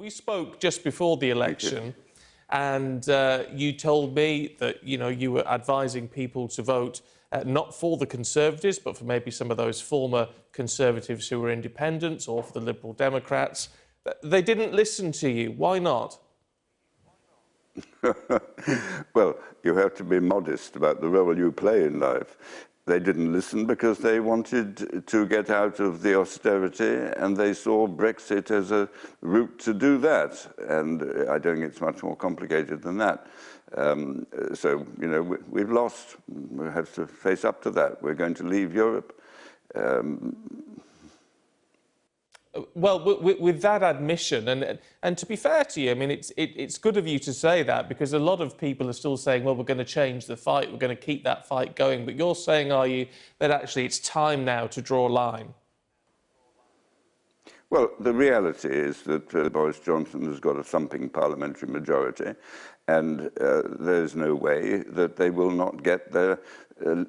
We spoke just before the election, and you told me that you were advising people to vote not for the Conservatives, but for maybe some of those former Conservatives who were independents, or for the Liberal Democrats. They didn't listen to you. Why not? Well, you have to be modest about the role you play in life. They didn't listen because they wanted to get out of the austerity, and they saw Brexit as a route to do that. And I don't think it's much more complicated than that. So, we've lost. We have to face up to that. We're going to leave Europe. Well, with that admission, and to be fair to you, I mean, it's good of you to say that, because a lot of people are still saying, well, we're going to change the fight, we're going to keep that fight going. But you're saying, are you, that actually it's time now to draw a line? Well, the reality is that Boris Johnson has got a thumping parliamentary majority, and there's no way that they will not get their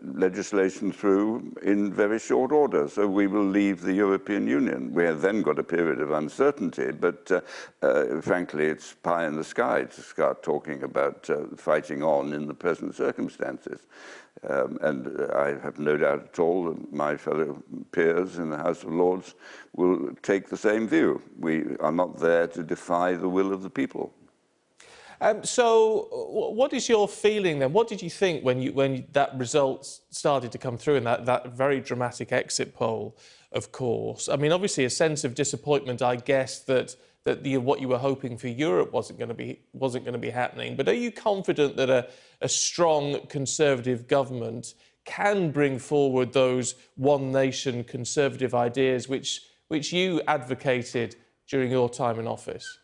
legislation through in very short order. So we will leave the European Union. We have then got a period of uncertainty, but frankly, it's pie in the sky to start talking about fighting on in the present circumstances. And I have no doubt at all that my fellow peers in the House of Lords will take the same view. We are not there to defy the will of the people. So what is your feeling then? What did you think when that result started to come through in that very dramatic exit poll, of course? I mean, obviously a sense of disappointment, I guess, that what you were hoping for Europe wasn't going to be happening. But are you confident that a strong Conservative government can bring forward those one nation Conservative ideas which you advocated during your time in office?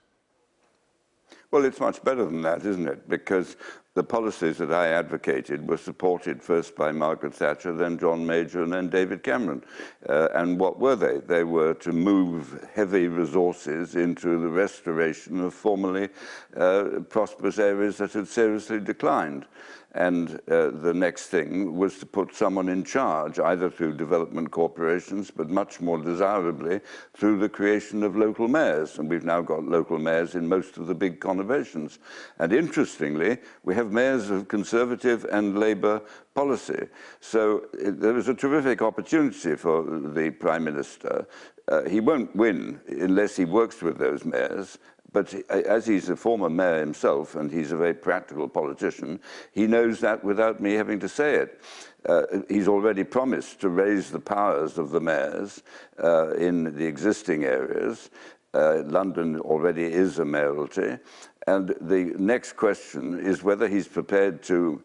Well, it's much better than that, isn't it? Because the policies that I advocated were supported first by Margaret Thatcher, then John Major, and then David Cameron. And what were they? They were to move heavy resources into the restoration of formerly prosperous areas that had seriously declined. And the next thing was to put someone in charge, either through development corporations, but much more desirably through the creation of local mayors. And we've now got local mayors in most of the big conurbations. And interestingly, we have mayors of Conservative and Labour policy. So there is a terrific opportunity for the Prime Minister. He won't win unless he works with those mayors. But as he's a former mayor himself, and he's a very practical politician, he knows that without me having to say it. He's already promised to raise the powers of the mayors in the existing areas. London already is a mayoralty. And the next question is whether he's prepared to,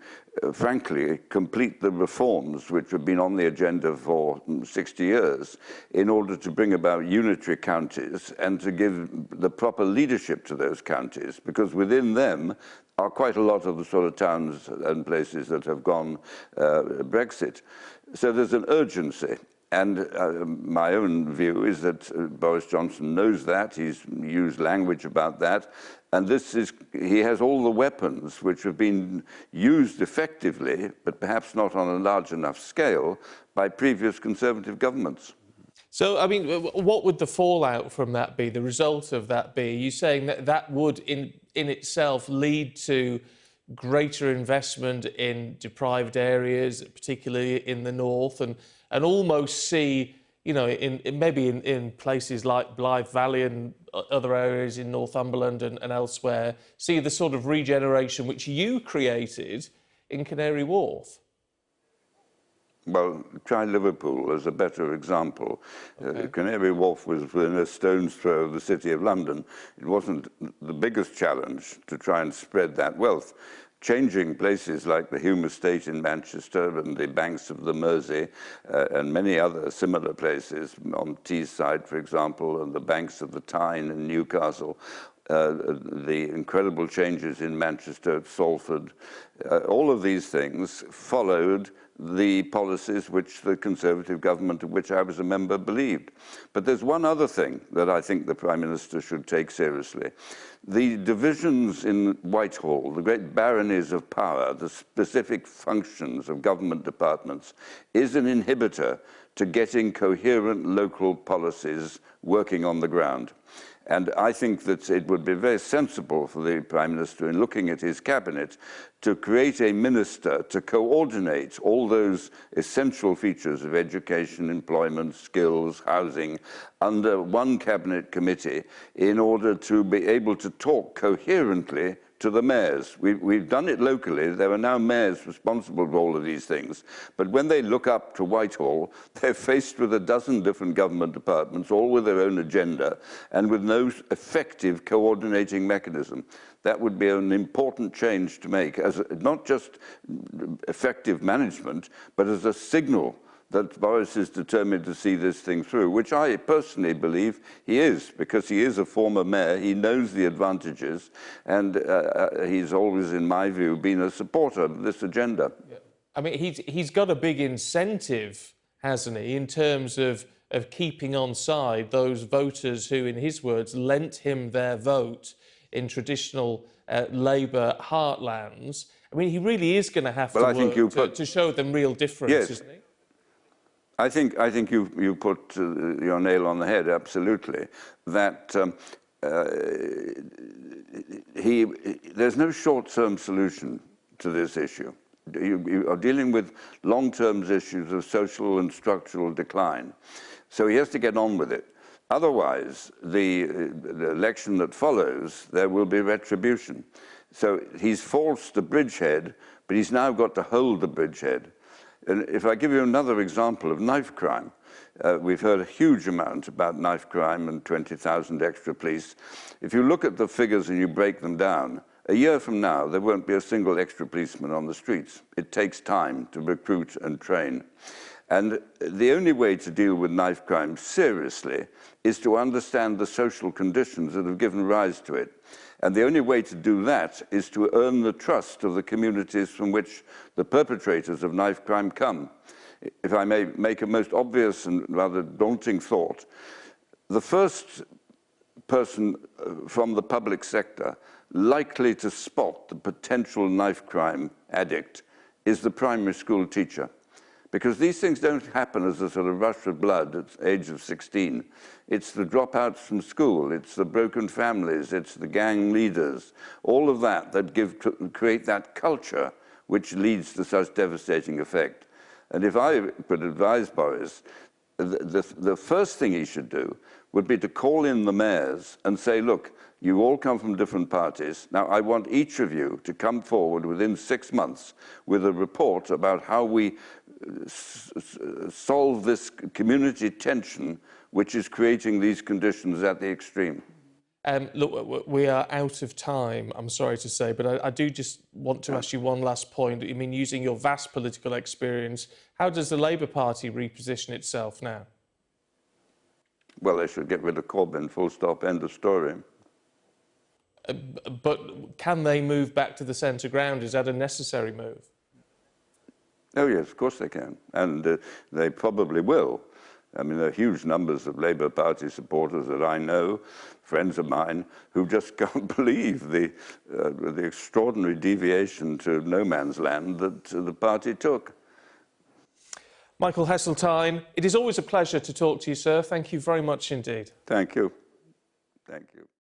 frankly, complete the reforms which have been on the agenda for 60 years in order to bring about unitary counties and to give the proper leadership to those counties, because within them are quite a lot of the sort of towns and places that have gone Brexit. So there's an urgency. And my own view is that Boris Johnson knows that. He's used language about that. And he has all the weapons which have been used effectively, but perhaps not on a large enough scale, by previous Conservative governments. So, I mean, what would the fallout from that be, the result of that be? Are you saying that that would in itself lead to greater investment in deprived areas, particularly in the north, and almost see, maybe in places like Blythe Valley and other areas in Northumberland and elsewhere, see the sort of regeneration which you created in Canary Wharf? Well, try Liverpool as a better example. Okay. Canary Wharf was within a stone's throw of the City of London. It wasn't the biggest challenge to try and spread that wealth. Changing places like the Hume Estate in Manchester and the banks of the Mersey and many other similar places on Teesside, for example, and the banks of the Tyne in Newcastle, the incredible changes in Manchester, Salford, all of these things followed the policies which the Conservative government of which I was a member believed. But there's one other thing that I think the Prime Minister should take seriously. The divisions in Whitehall, the great baronies of power, the specific functions of government departments, is an inhibitor to getting coherent local policies working on the ground. And I think that it would be very sensible for the Prime Minister, in looking at his cabinet, to create a minister to coordinate all those essential features of education, employment, skills, housing, under one cabinet committee in order to be able to talk coherently to the mayors. We've done it locally. There are now mayors responsible for all of these things. But when they look up to Whitehall, they're faced with a dozen different government departments, all with their own agenda, and with no effective coordinating mechanism. That would be an important change to make, as not just effective management, but as a signal that Boris is determined to see this thing through, which I personally believe he is, because he is a former mayor, he knows the advantages, and he's always, in my view, been a supporter of this agenda. Yeah. I mean, he's got a big incentive, hasn't he, in terms of keeping on side those voters who, in his words, lent him their vote in traditional Labour heartlands. I mean, he really is going to have to work to show them real difference, yes. Isn't he? I think you put your nail on the head, absolutely, that there's no short-term solution to this issue. You are dealing with long-term issues of social and structural decline. So he has to get on with it. Otherwise, the election that follows, there will be retribution. So he's forced the bridgehead, but he's now got to hold the bridgehead. And if I give you another example of knife crime, we've heard a huge amount about knife crime and 20,000 extra police. If you look at the figures and you break them down, a year from now, there won't be a single extra policeman on the streets. It takes time to recruit and train. And the only way to deal with knife crime seriously is to understand the social conditions that have given rise to it. And the only way to do that is to earn the trust of the communities from which the perpetrators of knife crime come. If I may make a most obvious and rather daunting thought, the first person from the public sector likely to spot the potential knife crime addict is the primary school teacher. Because these things don't happen as a sort of rush of blood at the age of 16. It's the dropouts from school, it's the broken families, it's the gang leaders, all of that create that culture which leads to such devastating effect. And if I could advise Boris, the first thing he should do would be to call in the mayors and say, look, you all come from different parties. Now, I want each of you to come forward within 6 months with a report about how we solve this community tension which is creating these conditions at the extreme. Look, we are out of time, I'm sorry to say, but I do just want to ask you one last point. I mean, using your vast political experience, how does the Labour Party reposition itself now? Well, they should get rid of Corbyn, full stop, end of story. But can they move back to the centre ground? Is that a necessary move? Oh, yes, of course they can. And they probably will. I mean, there are huge numbers of Labour Party supporters that I know, friends of mine, who just can't believe the extraordinary deviation to no man's land that the party took. Michael Heseltine, it is always a pleasure to talk to you, sir. Thank you very much indeed. Thank you. Thank you.